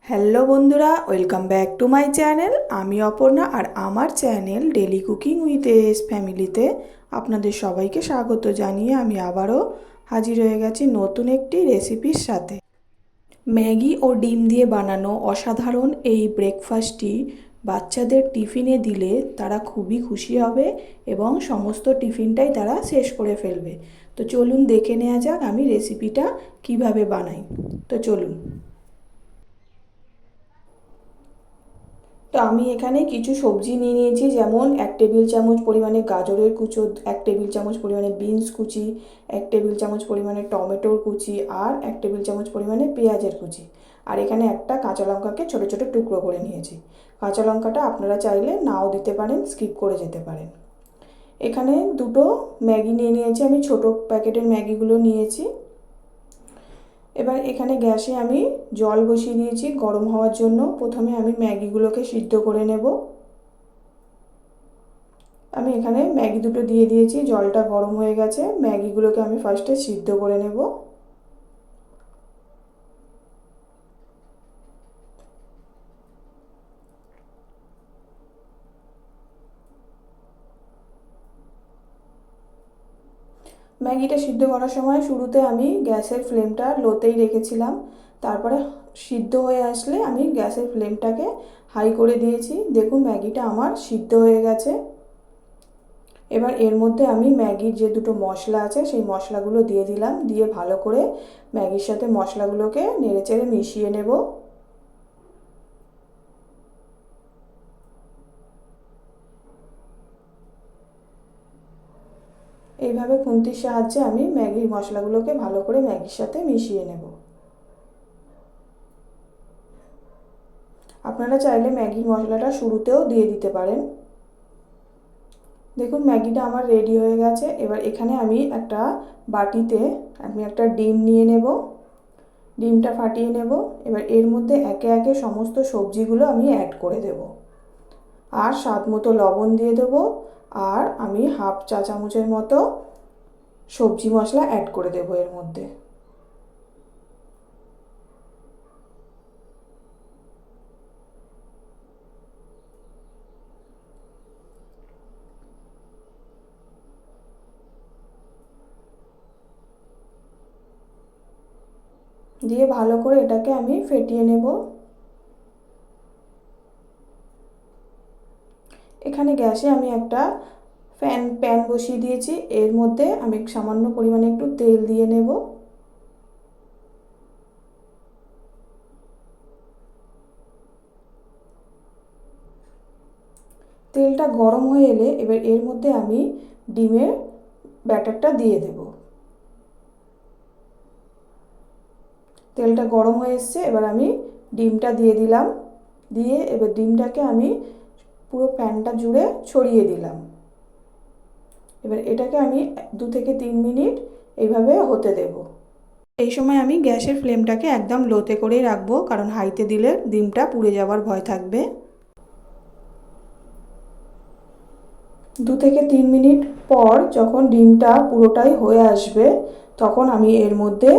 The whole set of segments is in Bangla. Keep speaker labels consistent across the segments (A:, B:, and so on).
A: হ্যালো বন্ধুরা, welcome back to my channel. আমি অপর্ণা আর আমার channel daily cooking with S ফ্যামিলিতে আপনাদের সবাইকে স্বাগত জানিয়ে আমি আবারও হাজির হয়ে গেছি নতুন একটি রেসিপির সাথে। ম্যাগি ও ডিম দিয়ে বানানো অসাধারণ এই ব্রেকফাস্টটি বাচ্চাদের টিফিনে দিলে তারা খুবই খুশি হবে এবং সমস্ত টিফিনটাই তারা শেষ করে ফেলবে। তো চলুন দেখে নেওয়া যাক আমি রেসিপিটা কিভাবে বানাই। তো চলুন। তো আমি এখানে কিছু সবজি নিয়ে নিয়েছি, যেমন 1 টেবিল চামচ পরিমাণে গাজরের কুচো, 1 টেবিল চামচ পরিমাণে বিনস কুচি, 1 টেবিল চামচ পরিমাণে টমেটোর কুচি আর 1 টেবিল চামচ পরিমাণে পেঁয়াজের কুচি। আর এখানে একটা কাঁচা লঙ্কাকে ছোটো ছোটো টুকরো করে নিয়েছি। কাঁচা লঙ্কাটা আপনারা চাইলে নাও দিতে পারেন, স্কিপ করে যেতে পারেন। এখানে দুটো ম্যাগি নিয়ে নিয়েছি, আমি ছোটো প্যাকেটের ম্যাগিগুলো নিয়েছি। এবার এখানে গ্যাসে আমি জল বসিয়ে দিয়েছি গরম হওয়ার জন্য। প্রথমে আমি ম্যাগিগুলোকে সিদ্ধ করে নেব। আমি এখানে ম্যাগি দুটো দিয়ে দিয়েছি, জলটা গরম হয়ে গেছে। ম্যাগিগুলোকে আমি ফার্স্টে সিদ্ধ করে নেব। ম্যাগিটা সিদ্ধ করার সময় শুরুতে আমি গ্যাসের ফ্লেমটা লোতেই রেখেছিলাম, তারপরে সিদ্ধ হয়ে আসলে আমি গ্যাসের ফ্লেমটাকে হাই করে দিয়েছি। দেখুন ম্যাগিটা আমার সিদ্ধ হয়ে গেছে। এবার এর মধ্যে আমি ম্যাগির যে দুটো মশলা আছে সেই মশলাগুলো দিয়ে দিলাম, দিয়ে ভালো করে ম্যাগির সাথে মশলাগুলোকে নেড়েচেড়ে মিশিয়ে নেব। এইভাবে খুন্তির সাহায্যে আমি ম্যাগির মশলাগুলোকে ভালো করে ম্যাগির সাথে মিশিয়ে নেব। আপনারা চাইলে ম্যাগির মশলাটা শুরুতেও দিয়ে দিতে পারেন। দেখুন ম্যাগিটা আমার রেডি হয়ে গেছে। এবার এখানে আমি একটা বাটিতে একটা ডিম নিয়ে নেব, ডিমটা ফাটিয়ে নেব। এবার এর মধ্যে একে একে সমস্ত সবজিগুলো আমি অ্যাড করে দেব আর স্বাদ মতো লবণ দিয়ে দেবো। আর আমি হাফ চা চামচের মতো সবজি মশলা অ্যাড করে দেবো এর মধ্যে। দিয়ে ভালো করে এটাকে আমি ফেটিয়ে নেব। এখানে গ্যাসে আমি একটা প্যান বসিয়ে দিয়েছি, এর মধ্যে আমি সামান্য পরিমাণে একটু তেল দিয়ে নেব। তেলটা গরম হয়ে এলে এবার এর মধ্যে আমি ডিমের ব্যাটারটা দিয়ে দেব। তেলটা গরম হয়ে এসছে, এবার আমি ডিমটা দিয়ে দিলাম। দিয়ে এবার ডিমটাকে আমি পুরো প্যানটা জুড়ে ছড়িয়ে দিলাম। এবার এটাকে আমি 2 থেকে 3 মিনিট এইভাবে হতে দেব। এই সময় আমি গ্যাসের ফ্লেমটাকে একদম লোতে করেই রাখবো, কারণ হাইতে দিলে ডিমটা পুড়ে যাওয়ার ভয় থাকবে। 2 থেকে 3 মিনিট পর যখন ডিমটা পুরোটাই হয়ে আসবে, তখন আমি এর মধ্যে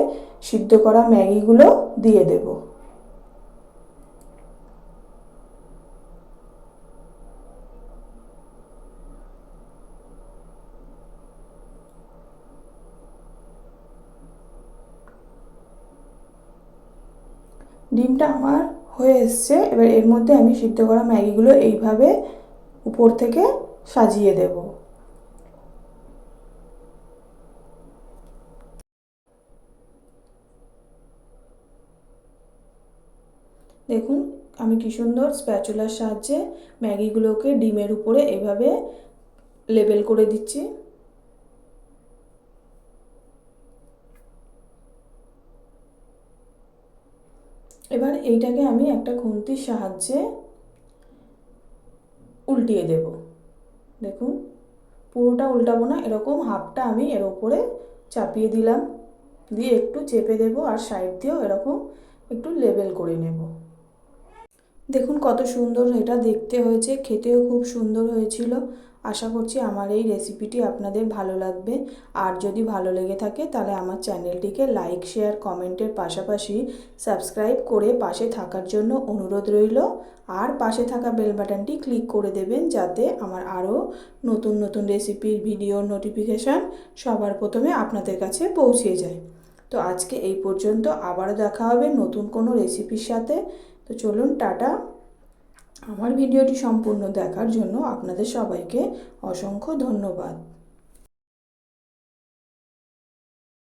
A: সিদ্ধ করা ম্যাগিগুলো দিয়ে দেব। ডিমটা আমার হয়ে এসছে। এবার এর মধ্যে আমি সিদ্ধ করা ম্যাগিগুলো এইভাবে উপর থেকে সাজিয়ে দেব। দেখুন আমি কি সুন্দর স্প্যাচুলার সাহায্যে ম্যাগিগুলোকে ডিমের উপরে এভাবে লেবেল করে দিচ্ছি। এবার এইটাকে আমি একটা খুন্তির সাহায্যে উল্টিয়ে দেব। দেখুন পুরোটা উল্টাবো না, এরকম হাফটা আমি এর উপরে চাপিয়ে দিলাম, দিয়ে একটু চেপে দেব আর সাইড দিয়েও এরকম একটু লেবেল করে নেব। দেখুন কত সুন্দর এটা দেখতে হয়েছে, খেতেও খুব সুন্দর হয়েছিল। আশা করছি আমার এই রেসিপিটি আপনাদের ভালো লাগবে। আর যদি ভালো লেগে থাকে তাহলে আমার চ্যানেলটিকে লাইক, শেয়ার, কমেন্টের পাশাপাশি সাবস্ক্রাইব করে পাশে থাকার জন্য অনুরোধ রইল। আর পাশে থাকা বেল বাটনটি ক্লিক করে দেবেন যাতে আমার আরও নতুন নতুন রেসিপির ভিডিওর নোটিফিকেশান সবার প্রথমে আপনাদের কাছে পৌঁছে যায়। তো আজকে এই পর্যন্ত, আবারও দেখা হবে নতুন কোনো রেসিপির সাথে। তো চলুন, টাটা। আমার ভিডিওটি সম্পূর্ণ দেখার জন্য আপনাদের সবাইকে অসংখ্য ধন্যবাদ।